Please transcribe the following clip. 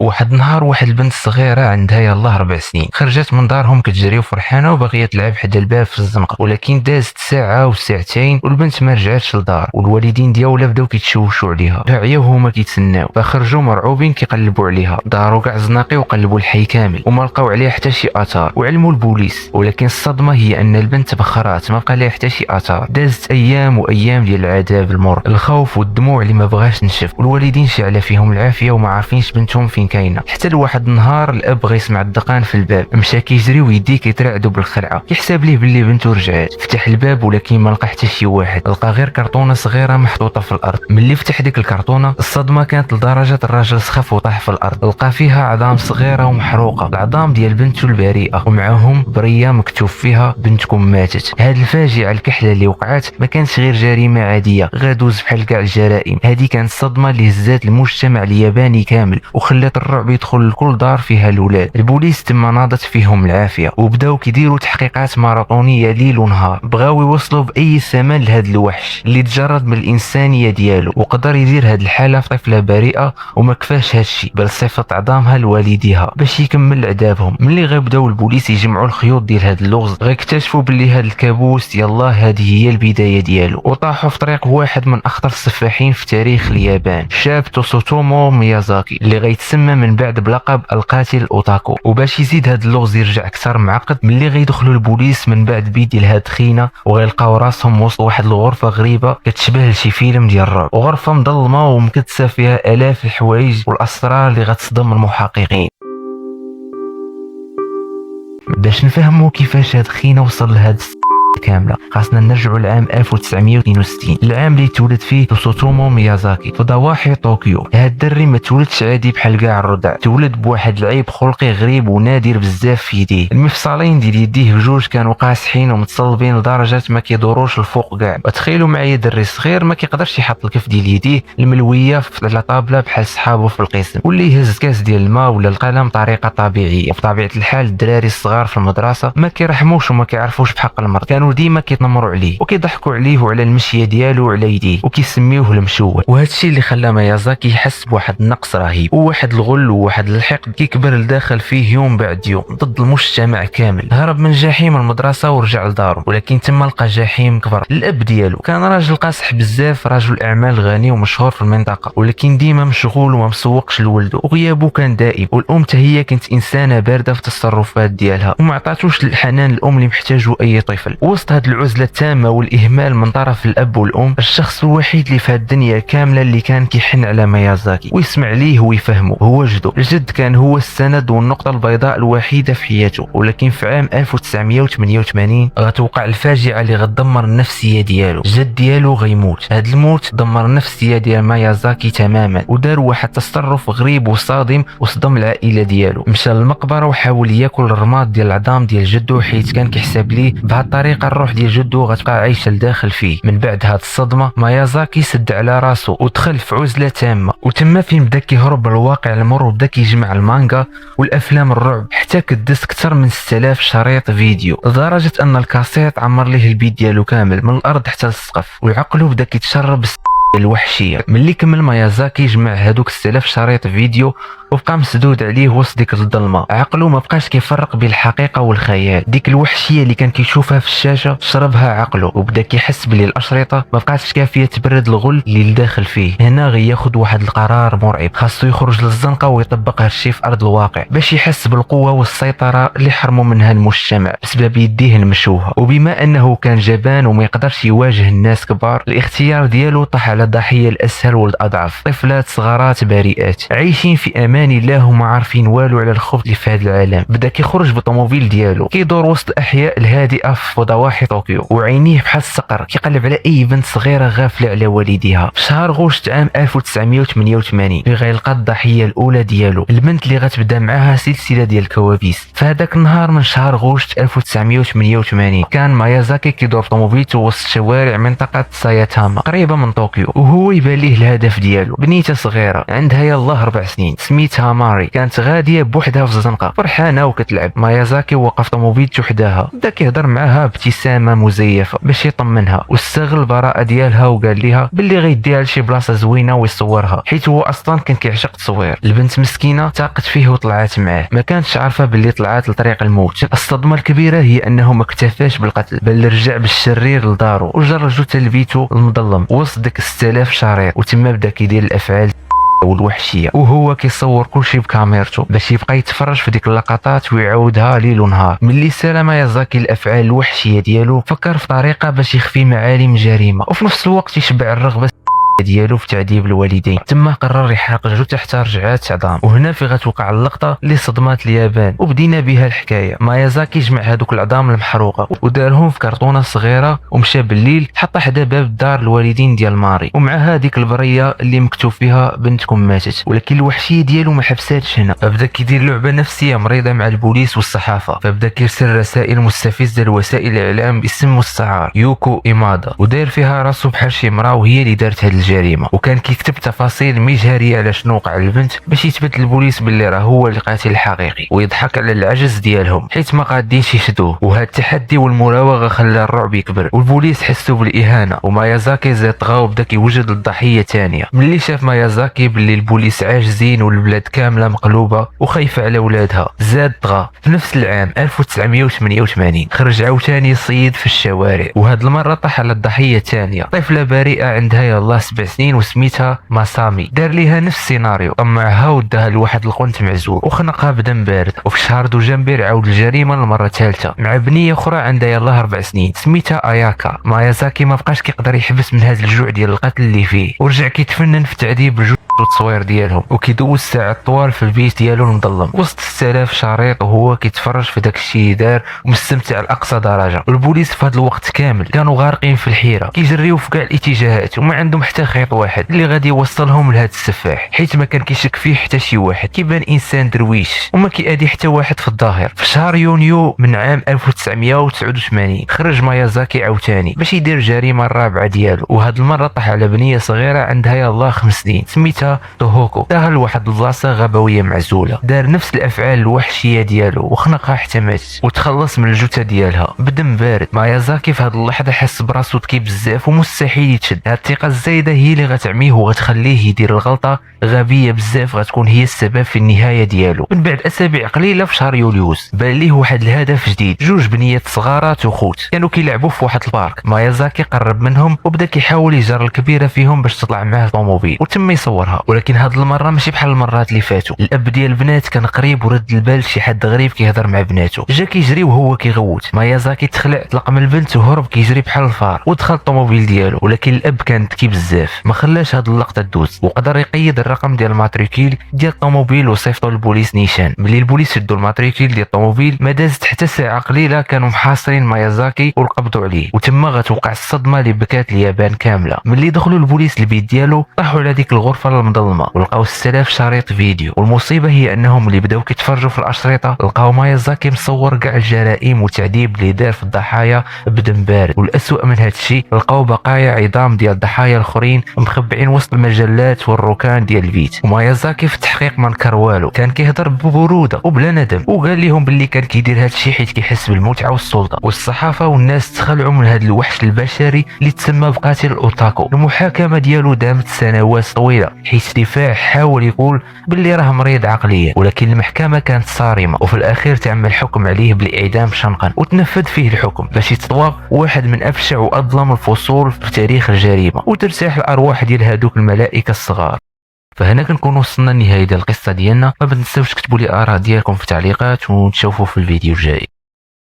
واحد النهار واحد البنت صغيره عندها يلاه 4 سنين خرجت من دارهم كتجري وفرحانه وباغيه تلعب حدا الباب في الزنقه، ولكن دازت ساعه وساعتين والبنت ما رجعتش للدار، والوالدين ديالها بداو كيتشوشوا عليها، عياو هما كيتسناو، فخرجوا مرعوبين كيقلبوا عليها، داروا كاع زناقي وقلبوا الحي كامل وما لقاو عليها حتى شي اثار، وعلموا البوليس، ولكن الصدمه هي ان البنت بخرات ما بقى لها حتى شي اثار. دازت ايام وايام ديال العذاب، المر، الخوف والدموع اللي ما بغاش تنشف، والوالدين شعله فيهم العافيه وما عارفينش بنتهم فين كاينه. حتى لواحد النهار الاب غيسمع الدقان في الباب، مشى كيجري ويديه كيترعدوا بالخلعه، كيحسب ليه باللي بنته رجعت، فتح الباب ولكن ما لقى حتى شي واحد، لقى غير كرتونه صغيره محطوطه في الارض. ملي فتح ديك الكرتونه الصدمه كانت لدرجه الراجل سخف وطاح في الارض، لقى فيها عظام صغيره ومحروقه، العظام ديال بنته البريئه، ومعاهم بريه مكتوب فيها بنتكم ماتت. هاد الفاجعه الكحله اللي وقعت ما كانتش غير جريمه عاديه غادوز بحال كاع الجرائم، هذه كانت الصدمه اللي هزات المجتمع الياباني كامل وخلات الرعب يدخل لكل دار فيها الاولاد. البوليس تما ناضت فيهم العافيه وبداو كيديروا تحقيقات ماراطونيه ليل ونهار، بغاو يوصلوا باي ثمن لهذا الوحش اللي تجرد من الانسانيه ديالو وقدر يدير هذه الحاله في طفله بريئه، وما كفاش هادشي بل صفت عظامها لوالديها باش يكمل عذابهم. ملي غيبداو البوليس يجمعوا الخيوط ديال هذا اللغز غيكتشفوا باللي هذا الكابوس يلاه هذه هي البدايه ديالو، وطاحوا في طريق واحد من اخطر السفاحين في تاريخ اليابان، شاب توسوتومو ميازاكي اللي غيتسمى من بعد بلقب القاتل الاوتاكو. وباش يزيد هذا اللغز يرجع اكثر معقد، ملي غيدخلوا البوليس من بعد بيد هاد الخينه وغيلقاو راسهم وسط واحد الغرفه غريبه كتشبه لشي فيلم ديال الرعب، وغرفه مظلمه ومكدسه فيها الاف الحوايج والاسرار اللي غتصدم المحققين. باش نفهموا كيفاش هاد الخينه وصل لهاد كامله خاصنا نرجعوا لعام 1962، العام اللي تولد فيه توسوتومو ميازاكي في ضواحي طوكيو. هاد الدري ما تولدش عادي بحال كاع الرضع، تولد بواحد العيب خلقي غريب ونادر بزاف في يديه، المفصلين ديال يديه بجوج كانوا قاصحين ومتصلبين لدرجه ما كيدوروش الفوق كاع. وتخيلوا معايا دري صغير ما كيقدرش يحط الكف ديال يديه الملويه على طابله بحال صحابه في القسم، واللي يهز كاس ديال الماء ولا القلم بطريقه طبيعيه. بطبيعه الحال الدراري الصغار في المدرسه ما كيرحموش وما كيعرفوش بحق المرض، كانوا ديما كيتنمروا عليه وكيضحكوا عليه وعلى المشيه ديالو وعلى يديه وكيسميوه المشوه. وهذا الشيء اللي خلى ميازاكي يحس بواحد النقص رهيب وواحد الغل وواحد الحقد كيكبر لداخل فيه يوم بعد يوم ضد المجتمع كامل. هرب من جحيم المدرسه ورجع لدارو، ولكن تما لقى جحيم كبر. الاب ديالو كان راجل قاصح بزاف، رجل اعمال غني ومشهور في المنطقه، ولكن ديما مشغول وما مسوقش لولده، وغيابه كان دائم. والام حتى هي كانت انسانه بارده في التصرفات ديالها وما عطاتوش الحنان الام اللي محتاجه اي طفل. وسط هاد العزله التامه والاهمال من طرف الاب والام، الشخص الوحيد اللي في هاد الدنيا كامله اللي كان كيحن على ميازاكي ويسمع ليه ويفهمه هو جدو. الجد كان هو السند والنقطه البيضاء الوحيده في حياته. ولكن في عام 1988 غتوقع الفاجعه اللي غتدمر النفسيه ديالو. الجد ديالو غيموت. هاد الموت دمر النفسيه ديال ميازاكي تماما ودار واحد تصرف غريب وصادم وصدم العائله ديالو. مشى للمقبره وحاول ياكل الرماد ديال العظام ديال جدو، حيت كان كيحسب ليه بهاد الطريقه الروح ديال جدو غتبقى عايشه لداخل فيه. من بعد هاد الصدمه ميازاكي سد على راسو ودخل في عزله تامه، وتما فين بدا كيهرب من الواقع المر وبدا كيجمع المانغا والافلام الرعب، حتى كدس اكثر من 6000 شريط فيديو لدرجه ان الكاسيت عمر ليه البيت ديالو كامل من الارض حتى للسقف، وعقله بدا كيتشرب الوحشيه. ملي كمل ميازاكي جمع هذوك 6000 شريط فيديو وبقى مسدود عليه وسط ديك الظلمه، عقله ما بقاش كيفرق بين الحقيقه والخيال. ديك الوحشيه اللي كان كيشوفها في الشاشه شربها عقله وبدا كيحس بلي الاشرطه ما بقاتش كافيه تبرد الغل اللي لداخل فيه. هنا غياخد واحد القرار مرعب، خاصو يخرج للزنقه ويطبق هادشي في ارض الواقع باش يحس بالقوه والسيطره اللي حرموا منها المجتمع بسبب يديه المشوهه. وبما انه كان جبان وما يقدرش يواجه الناس كبار، الاختيار ديالو طاح على الضحيه الاسهل والاضعف، طفلات صغارات بريئات عايشين في امان الله وما عارفين والو على الخبث اللي في هذا العالم. بدا كيخرج بالطوموبيل ديالو كيدور وسط الاحياء الهادئه في ضواحي طوكيو، وعينيه بحال الصقر كيقلب على اي بنت صغيره غافله على والديها. في شهر غشت عام 1988 غيلقى الضحيه الاولى ديالو، البنت اللي غتبدا معاها سلسله ديال الكوابيس. في هذاك النهار من شهر غشت 1988 كان ميازاكي كيدور طوموبيلته وسط شوارع منطقه ساياتاما قريبه من طوكيو، طوكيو، وهو يبان ليه الهدف ديالو. بنيته صغيره عندها يلاه 4 سنين سميتها ماري، كانت غاديه بوحدها في الزنقه فرحانه وكتلعب. مايازاكي وقف طوموبيلته حداها، بدا كيهضر معاها بابتسامه مزيفه باش يطمنها، واستغل البراءه ديالها وقال ليها باللي غيديها لشي بلاصه زوينه ويصورها، حيت هو اصلا كان كيعشق التصوير. البنت مسكينه تاقت فيه وطلعت معاه، ما كانتش عارفه باللي طلعت لطريق الموت. الصدمه الكبيره هي انه ما اكتفاش بالقتل، بل رجع بالشرير لدارو وجر جثه لبيتو المظلم وسط ديك 6000 شريط، وتما بدا كيدير الافعال والوحشيه، وهو كيصور كلشي بكاميرته باش يبقى يتفرج في ديك اللقطات ويعاودها ليل ونهار. ملي سال مايازاكي الافعال الوحشيه ديالو فكر في طريقه باش يخفي معالم جريمه وفي نفس الوقت يشبع الرغبه ديالو في تعذيب الوالدين. تما قرر يحرق جثه حتى رجعات عظام، وهنا في غتوقع اللقطه اللي صدمات اليابان وبدينا بها الحكايه. مايازاكي جمع هذوك العظام المحروقه ودارهم في كرتونه صغيره ومشى بالليل حطها حدا باب دار الوالدين ديال ماري، ومع هذيك البريه اللي مكتوب فيها بنتكم ماتت. ولكن الوحشيه ديالو ما حبساتش هنا، بدا كيدير لعبه نفسيه مريضه مع البوليس والصحافه، فبدا كيرسل رسائل مستفزه لوسائل الاعلام باسم مستعار يوكو ايمادا، وداير فيها راسو بحال شي مراه وهي اللي دارت هذه الجريمه، وكان كيكتب تفاصيل مجهريه على شنو وقع البنت باش يثبت للبوليس باللي راه هو القاتل الحقيقي، ويضحك على العجز ديالهم حيت ما قادينش يشدوه. وهذا التحدي والمراوغه خلى الرعب يكبر، والبوليس حسوا بالاهانه، ومايازاكي زاد طغى وبدا كيوجد للضحيه ثانيه. ملي شاف مايازاكي باللي البوليس عاجزين والبلاد كامله مقلوبه وخايفه على ولادها زاد طغى. في نفس العام 1988 خرج عاوتاني الصيد في الشوارع، وهاد المره طاح على الضحيه الثانيه، طفله بريئه عندها يلاه 7 سنين وسميتها ماسامي. دار ليها نفس السيناريو، طمعها وداها لواحد القنت معزول وخنقها بدم بارد. وفي شهر دجنبر عاود الجريمه للمره الثالثه مع بنيه اخرى عندها يلاه 4 سنين سميتها اياكا. مايازاكي ما بقاش كيقدر يحبس من هذا الجوع ديال القتل اللي فيه، ورجع كيتفنن في تعذيب الجثث والتصوير ديالهم، وكيدوز ساعات طوال في البيت ديالو المظلم وسط 6000 شريط وهو كيتفرج في داك الشيء اللي دار ومستمتع لاقصى درجه. والبوليس في هذا الوقت كامل كانوا غارقين في الحيره، كيجريو في كاع الاتجاهات وما عندهم حتى خيط واحد اللي غادي يوصلهم لهذا السفاح، حيت ما كان كيشك فيه حتى شي واحد، كيبان انسان درويش وما كيأذي حتى واحد في الظاهر. في شهر يونيو من عام 1989 خرج مايازاكي عاوتاني باش يدير الجريمه الرابعه ديالو، وهاد المره طاح على بنيه صغيره عندها يلاه 5 سنين سميتها توهوكو، داها لواحد البلاصه غابويه معزوله، دار نفس الافعال الوحشيه ديالو وخنقها حتى ماتت وتخلص من الجثه ديالها بدم بارد. مايازاكي في هاد اللحظه حس براسو ذكي بزاف ومستحيل يتشد. هاد الثقه الزايده هي اللي غتعميه وغتخليه يدير الغلطه غبيه بزاف غتكون هي السبب في النهايه ديالو. من بعد اسابيع قليله في شهر يوليوز بان ليه واحد الهدف جديد، جوج بنيات صغارات وخوت كانوا كيلعبوا في واحد البارك. مايازاكي قرب منهم وبدا كيحاول يجر الكبيره فيهم باش تطلع معاه طوموبيل وتم يصورها، ولكن هاد المره ماشي بحال المرات اللي فاتوا. الاب ديال البنات كان قريب ورد البال شي حد غريب كيهضر مع بناته، جا كيجري وهو كيغوت. مايازاكي تخلع طلق من البنت وهرب كيجري بحال الفار ودخل الطوموبيل ديالو، ولكن الاب كان ذكي بزاف ما خلاش هاد اللقطه تدوز، وقدر يقيد الرقم ديال الماتريكيل ديال الطوموبيل وصيفطو للبوليس نيشان. ملي البوليس شدوا الماتريكيل ديال الطوموبيل ما دازت حتى ساعه قليله كانوا محاصرين مايازاكي والقبضوا عليه، وتما غتوقع الصدمه اللي بكات اليابان كامله. ملي دخلوا البوليس للبيت ديالو طاحوا على ديك الغرفه المظلمه ولقاو 6000 شريط فيديو، والمصيبه هي انهم اللي بداو كيتفرجوا في الاشرطه لقاو مايازاكي مصور كاع الجرائم والتعذيب اللي دار في الضحايا بدم بارد. والاسوء من هذا الشيء لقاو بقايا عظام ديال الضحايا الاخرين مخبعين وسط المجلات والركان ديال البيت. ومايازاكي في التحقيق ما نكر والو، كان كيهضر ببروده وبلا ندم، وقال لهم باللي كان كيدير هذا الشيء حيت كيحس بالمتعه والسلطه. والصحافه والناس تخلعوا من هذا الوحش البشري اللي تسمى بقاتل الاوتاكو. المحاكمه ديالو دامت سنوات طويله حيت الدفاع حاول يقول باللي راه مريض عقليا، ولكن المحكمه كانت صارمه وفي الاخير تم الحكم عليه بالاعدام شنقا، وتنفذ فيه الحكم باش يتطوى واحد من ابشع واظلم الفصول في تاريخ الجريمه وترتاح الارواح ديال هذوك الملائكه الصغار. فهنا كنكون وصلنا لنهايه ديال القصه ديالنا. ما تنساوش تكتبوا لي اراء ديالكم في التعليقات ونتشوفوا في الفيديو الجاي.